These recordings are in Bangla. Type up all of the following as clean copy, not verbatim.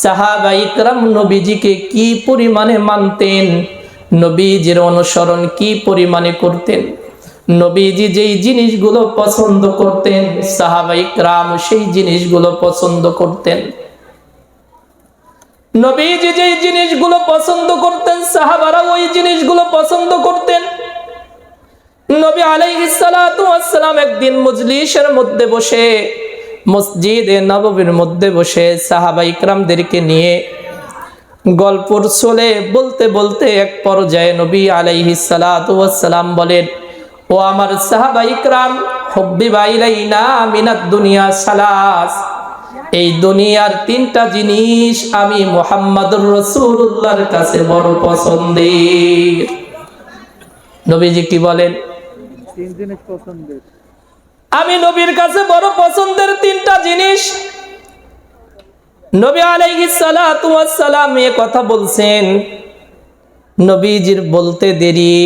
সাহাবায়ে কেরাম নবীজিকে কি পরিমাণে মানতেন, নবীজির অনুসরণ কি পরিমাণে করতেন। নবীজি যেই জিনিসগুলো পছন্দ করতেন সাহাবায়ে কেরাম সেই জিনিসগুলো পছন্দ করতেন। নবীজি যেই জিনিসগুলো পছন্দ করতেন সাহাবারা ওই জিনিসগুলো পছন্দ করতেন। নবী আলাইহিস সালাতু ওয়াস সালাম একদিন মজলিসের মধ্যে বসে, মসজিদে নববীর মধ্যে বসে সাহাবায়ে কেরামদেরকে নিয়ে গল্পর ছলে বলতে বলতে এক পর্যায়ে নবী আলাইহিস সালাতু ওয়াস সালাম বলেন, ও আমার সাহাবায়ে কেরাম, হুব্বিবা ইলাইনা মিনাদ দুনিয়া সালাস, এই দুনিয়ার তিনটা জিনিস আমি মুহাম্মদুর রাসূলুল্লাহর কাছে বড় পছন্দের। নবীজি কি বলেন? তিন জিনিস পছন্দের। আমি নবীর কাছে বড় পছন্দের তিনটা জিনিস। নবী আলাইহিস সালাতু ওয়াস সালাম এই কথা বলছেন, নবীজির বলতে দেরি,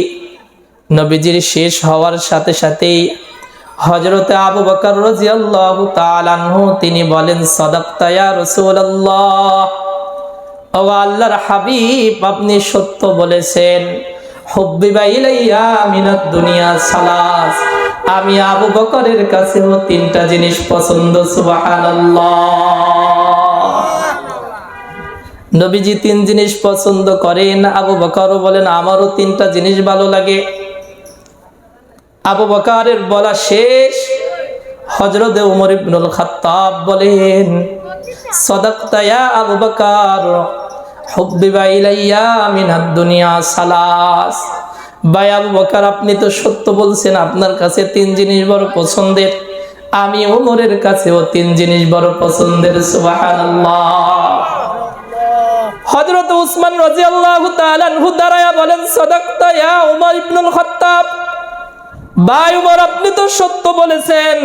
নবীজির শেষ হওয়ার সাথে সাথেই হযরতে আবু বকর রাদিয়াল্লাহু তাআলা আনহু তিনি বলেন, সাদাকতা ইয়া রাসূলুল্লাহ, ও আল্লাহর হাবিব আপনি সত্য বলেছেন। হুব্বিবা ইলাইয়া মিনাদ দুনিয়া সালাস, আমি আবু বকরের কাছেও তিনটা জিনিস পছন্দ। সুবহানাল্লাহ। নবীজি তিন জিনিস পছন্দ করেন, আবু বকরও বলেন আমারও তিনটা জিনিস ভালো লাগে। আবু বকরের বলা শেষ, হযরত ওমর ইবনুল খাত্তাব বলেন, সাদাকতা ইয়া আবু বকর, হুব্বিবা ইলাইয়া মিনাদ দুনিয়া সালাস। ভাই আবু বকর আপনি তো সত্য বলছেন, আপনার কাছে তিন জিনিস বড় পছন্দের, আমি ওমরের কাছেও তিন জিনিস বড় পছন্দের। সুবহানাল্লাহ। হযরত উসমান রাদিয়াল্লাহু তাআলা আনহু দাঁড়ায়া বলেন, সাদাকতা ইয়া ওমর ইবনুল খাত্তাব, ভাই ওমর আপনি তো সত্য বলেছেন,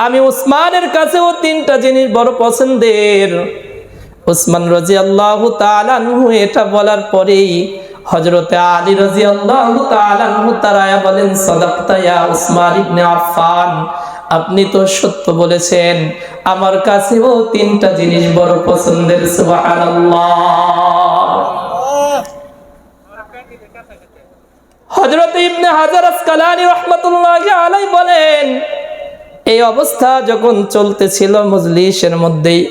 আমি উসমানের কাছেও তিনটা জিনিস বড় পছন্দের। উসমান রাদিয়াল্লাহু তাআলা আনহু এটা বলার পরেই হযরতে আলী রাদিয়াল্লাহু তাআলা আনহু তারায়া বলেন, সাদাকতা ইয়া উসমান ইবনে আফফান, আপনি তো সত্য বলেছেন, আমার কাছেও তিনটা জিনিস বড় পছন্দের। সুবহানাল্লাহ। হযরত ইবনে হাজার আসকালানী রাহমাতুল্লাহি আলাইহি বলেন, এই অবস্থা যখন চলতেছিল মজলিসের মধ্যেই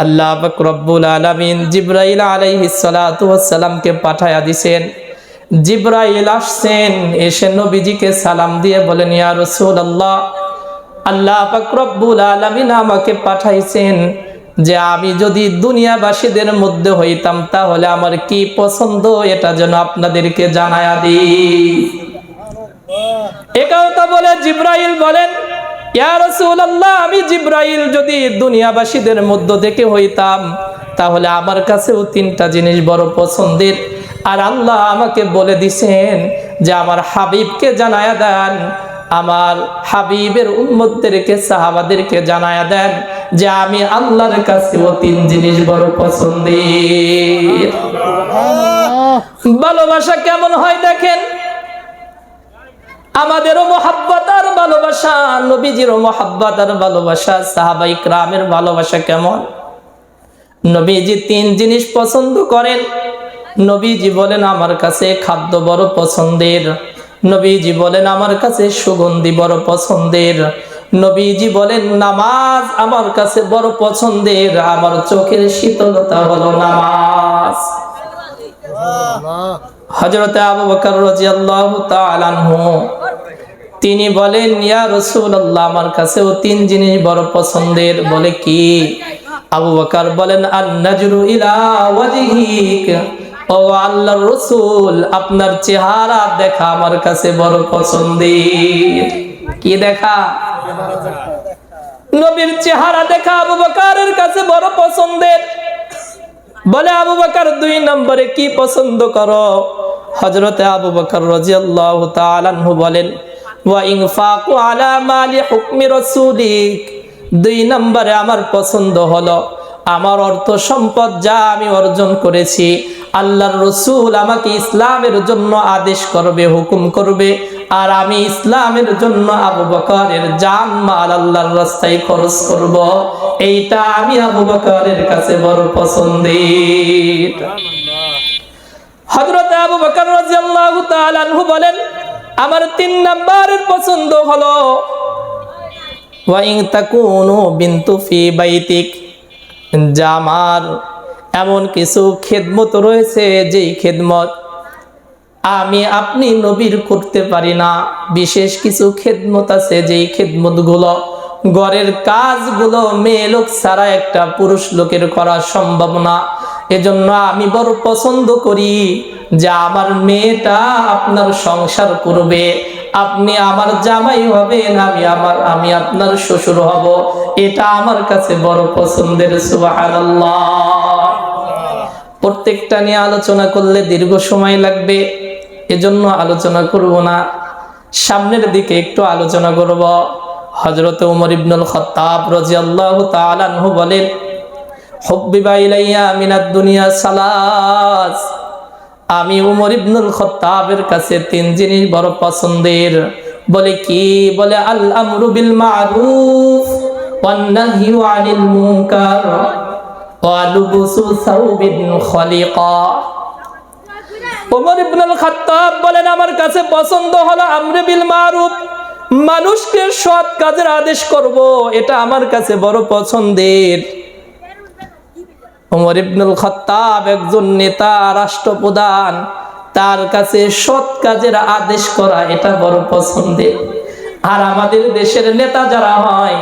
আল্লাহ পাক রব্বুল আলামিন জিবরাইল আলাইহিস সালাতু ওয়াস সালামকে পাঠায়া দিয়েছেন। জিবরাইল আসছেন, এসে নবীজিকে সালাম দিয়ে বলেন, ইয়া রাসূলুল্লাহ, আল্লাহ পাক রব্বুল আলামিন আমাকে পাঠাইছেন যে আমি যদি দুনিয়াবাসীদের মধ্যে হইতাম তাহলে আমার কি পছন্দ এটা যেন আপনাদেরকে জানায়া দিই। এই কথা বলে জিবরাইল বলেন, ইয়া রাসূলুল্লাহ, আমি জিবরাইল যদি দুনিয়াবাসীদের মধ্য থেকে হইতাম তাহলে আমার কাছেও তিনটা জিনিস বড় পছন্দের। আর আল্লাহ আমাকে বলে দিছেন যে আমার হাবিবকে জানায়া দেন, আমার হাবিবের উম্মতদেরকে সাহাবাদেরকে জানায়া দেন যে আমি আল্লাহর কাছেও তিন জিনিস বড় পছন্দের। ভালোবাসা কেমন হয় দেখেন, আমাদেরও মোহাব্বত আর ভালোবাসা, নবীজিরও মোহাব্বত আর ভালোবাসা, সাহাবায়ে কেরামের ভালোবাসা কেমন। নবীজি তিন জিনিস পছন্দ করেন। নবীজি বলেন আমার কাছে খাদ্য বড় পছন্দের, নবীজি বলেন আমার কাছে সুগন্ধি বড় পছন্দের, নবীজি বলেন নামাজ আমার কাছে বড় পছন্দের, আমার চোখের শীতলতা হলো নামাজ। হযরত আবু বকর রাদিয়াল্লাহু তাআলা আনহু তিনি বলেন, ইয়া রাসূলুল্লাহ, আমার কাছেও তিন জিনিস বড় পছন্দের। বলে কি? আবু বকর বলেন, আন-নাজরু ইলা ওয়াজহিক, ও আল্লাহর রাসূল আপনার চেহারা দেখা আমার কাছে বড় পছন্দের। কি দেখা? নবীর চেহারা দেখা আবু বকরের কাছে বড় পছন্দের। বলে আবু বকর দুই নম্বরে কি পছন্দ করো? হযরতে আবু বকর রাদিয়াল্লাহু তাআলা আনহু বলেন, ওয়া ইনফাকু আলা মালি হুকমি রাসূলিক, দুই নম্বরে আমার পছন্দ হলো আমার অর্থ সম্পদ যা আমি অর্জন করেছি আল্লাহর রাসূল আমাকে ইসলামের জন্য আদেশ করবে, হুকুম করবে, আর আমি ইসলামের জন্য আবু বকরের জান মাল আল্লাহর রাস্তায় খরচ করব। এইটা আমি আবু বকরের কাছে বড় পছন্দের। হযরত আবু বকর রাদিয়াল্লাহু তাআলা আনহু বলেন, আমার 3 নম্বরের পছন্দ হলো ওয়া ইন তাকুনু বিনতু ফি বাইতিক, যা আমার এমন কিছু খেদমত রয়েছে যেই খেদমত আমি আপনি নবীর করতে পারি না। বিশেষ কিছু খেদমত আছে যেই খেদমতগুলো ঘরের কাজগুলো মেয়ে লোক ছাড়া একটা পুরুষ লোকের করা সম্ভব না। এজন্য আমি বড় পছন্দ করি যে আমার মেয়েটা আপনার সংসার করবে, আপনি আমার জামাই হবেন, আমি আপনার শ্বশুর হব। এটা আমার কাছে বড় পছন্দের। সুবহানাল্লাহ। প্রত্যেকটা নিয়ে আলোচনা করলে দীর্ঘ সময় লাগবে, এজন্য আলোচনা করব না। সামনের দিকে একটু আলোচনা করব। হযরত ওমর ইবনুল খাত্তাব রাদিয়াল্লাহু তাআলা আনহু বলেন, হুব্বিবা ইলাইয়া মিনাদ দুনিয়া সালাস, আমি ওমর ইবনুল খাত্তাবের কাছে 3 জিনিস বড় পছন্দের। বলে কি? বলে আল আমরু বিল মারুফ ওয়ান নাহয়ু আনিল মুনকার ওয়া লুবসু সাওবিন খলিকা। ওমর ইবনুল খাত্তাব বলেন, আমার কাছে পছন্দ হলো আমরে বিল মারুফ, মানুষকে সৎ কাজের আদেশ করব, এটা আমার কাছে বড় পছন্দের। ওমর ইবনুল খাত্তাব একজন নেতা, রাষ্ট্রপ্রধান, তার কাছে সৎ কাজের আদেশ করা এটা বড় পছন্দের। আর আমাদের দেশের নেতা যারা হয়,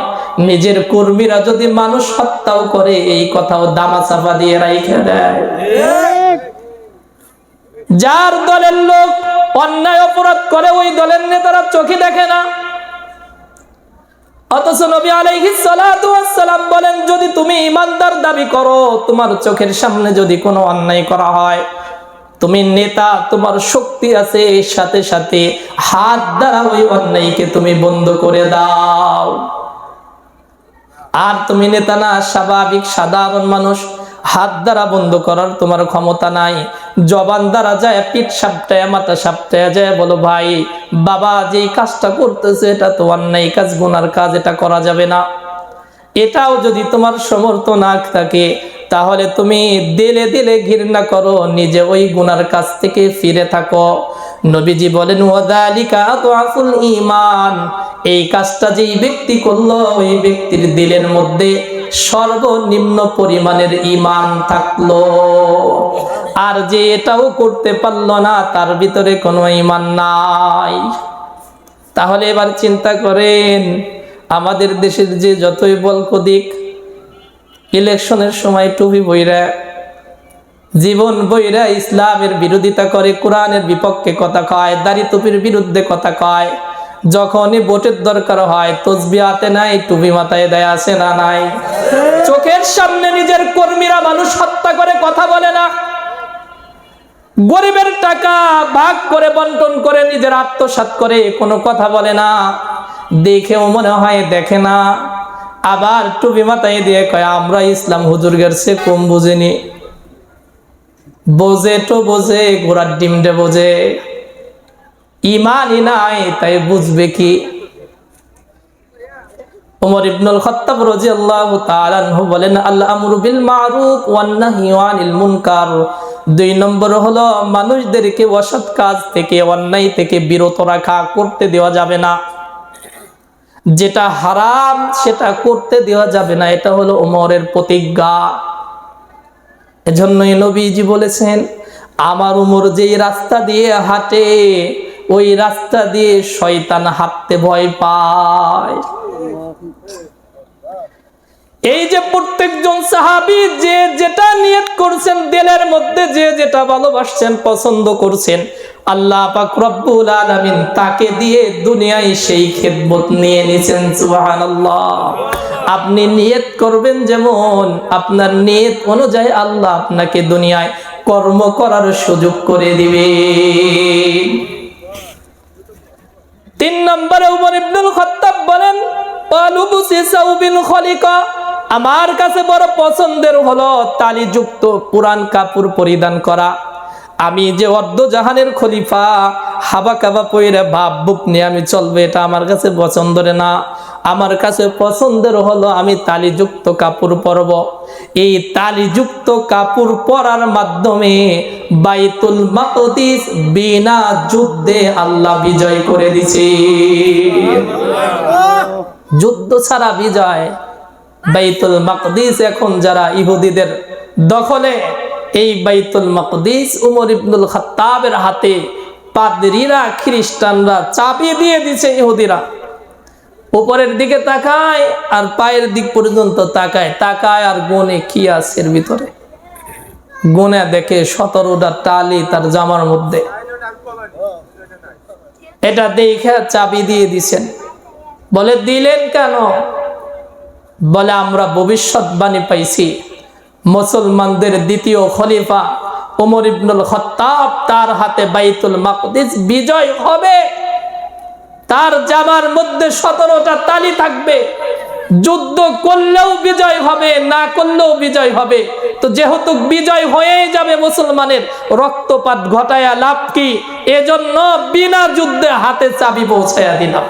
নিজের কর্মীরা যদি মানুষ হত্যাও করে এই কথাও দামাচাপা দিয়ে রাইখা দেয়। যার দলের লোক অন্যায় অপরাধ করে ওই দলের নেতারা চোখে দেখে না। অথচ নবী আলাইহিস সালাতু ওয়াস সালাম বলেন, যদি তুমি ঈমানদার দাবি করো, তোমার চোখের সামনে যদি কোনো অন্যায় করা হয়, তুমি নেতা, তোমার শক্তি আছে, সাথে সাথে হাত দ্বারা ওই অন্যায়কে তুমি বন্ধ করে দাও। আর তুমি নেতা না, স্বাভাবিক সাধারণ মানুষ, হাত দ্বারা বন্ধ করার তোমার ক্ষমতা নাই। জবান দ্বারা যায় পিঠ সাপটায়, মাথা সাপটায় যায় বলো, ভাই বাবা যেই কাজটা করতেছে এটা তো অন্যায় কাজ, গুনার কাজ, এটা করা যাবে না। এটাও যদি তোমার সমর্থ না থাকে, তাহলে তুমি দিলে দিলে ঘৃণা করো, নিজে ওই গুনার কাজ থেকে ফিরে থাকো। নবীজি বলেন, ওয়াযালিকা আদআফুল ঈমান, এই কাজটা যেই ব্যক্তি করলো ওই ব্যক্তির দিলের মধ্যে সর্বনিম্ন পরিমাণের ঈমান থাকলো। আর যে এটাও করতে পারলো না, তার ভিতরে কোনো ঈমান নাই। তাহলে এবার চিন্তা করেন, আমাদের দেশের যে যতই বলক দিক, ইলেকশনের সময় টুপি বইরা, জীবন বইরা ইসলামের বিরোধিতা করে, কোরআনের বিপক্ষে কথা কয়, দাড়ি টুপির বিরুদ্ধে কথা কয়, যখনই ভোটের দরকার হয় তসবিহ হাতে নাই, টুপি মাথায় দেয়, আছে না নাই? চোখের সামনে নিজের কর্মীরা মানুষ হত্যা করে কথা বলে না, গরিবের টাকা ভাগ করে বন্টন করে নিজের আত্মসাৎ করে, কোনো কথা বলে না, দেখেও মনে হয় দেখে না। আবার টুপি মাথায় দিয়ে কয় আমরা ইসলাম হুজুর গেছে কম বুঝিনি। বোঝে তো বোঝে, ঘোড়ার ডিমটা বোঝে, ঈমানই নাই, তাই বুঝবে কি? ওমর ইবনুল খাত্তাব রাদিয়াল্লাহু তাআলা আনহু বলেন, আল আমরু বিল মারুফ ওয়ান নাহয়ু আনিল মুনকার, 2 নম্বর হলো মানুষদেরকে অসৎ কাজ থেকে, অন্যায় থেকে বিরত রাখা, করতে দেওয়া যাবে না। যেটা হারাম সেটা করতে দেওয়া যাবে না, এটা হলো ওমরের প্রতিজ্ঞা। এজন্যই নবীজি বলেছেন, আমার ওমর যেই রাস্তা দিয়ে হাঁটে ওই রাস্তা দিয়ে শয়তান হাঁটতে ভয় পায়। এই যে প্রত্যেকজন সাহাবী যে যেটা নিয়ত করছেন, দিলের মধ্যে যে যেটা ভালোবাসছেন, পছন্দ করছেন, আল্লাহ পাক রব্বুল আলামিন তাকে দিয়ে দুনিয়ায় সেই খেদমত নিয়ে নিছেন। সুবহানাল্লাহ। আপনি নিয়ত করবেন যেমন, আপনার নিয়ত অনুযায়ী আল্লাহ আপনাকে দুনিয়ায় কর্ম করার সুযোগ করে দিবে। 3 নম্বরে ওমর ইবনুল খাত্তাব বলেন, ওয়ালুবুসি সাওবিন খলিকা, আমার কাছে বড় পছন্দের হলো তালিযুক্ত পুরান কাপড় পরিধান করা। আমি যে অর্ধজাহানের খলিফা, হাবা কাবা পইরে ভাব বুক নিয়ে আমি চলবে, এটা আমার কাছে পছন্দের না। আমার কাছে পছন্দের হলো আমি তালিযুক্ত কাপড় পরব। এই তালিযুক্ত কাপড় পরার মাধ্যমে বাইতুল মাকদিস বিনা যুদ্ধে আল্লাহ বিজয় করে দিছে। যুদ্ধ ছাড়া বিজয়। বাইতুল মাকদিস এখন যারা ইহুদিদের দখলে, এই বাইতুল মাকদিস উমর ইবনুল খাত্তাবের হাতে পাদ্রীরা, খ্রিস্টানরা চাবি দিয়ে দিছে। ইহুদিরা উপরের দিকে তাকায় আর পায়ের দিক পর্যন্ত তাকায়, তাকায় আর গুনে কি আছে এর ভিতরে। গুনে দেখে 17টা টালি তার জামার মধ্যে। এটা দেখে চাবি দিয়ে দিছেন। বলে দিলেন কেন? বলে আমরা ভবিষ্যৎবাণী পাইছি, মুসলমানদের দ্বিতীয় খলিফা ওমর ইবনুল খাত্তাব, তার হাতে বাইতুল মাকদিস বিজয় হবে। তার জামার মধ্যে 17টা তালি থাকবে। যুদ্ধ করলেও বিজয় হবে, না করলেও বিজয় হবে। তো যেহেতু বিজয় হয়েই যাবে, মুসলমানের রক্তপাত ঘটায়া লাভ কি? এজন্য বিনা যুদ্ধে হাতে চাবি পৌঁছায়া দিলাম।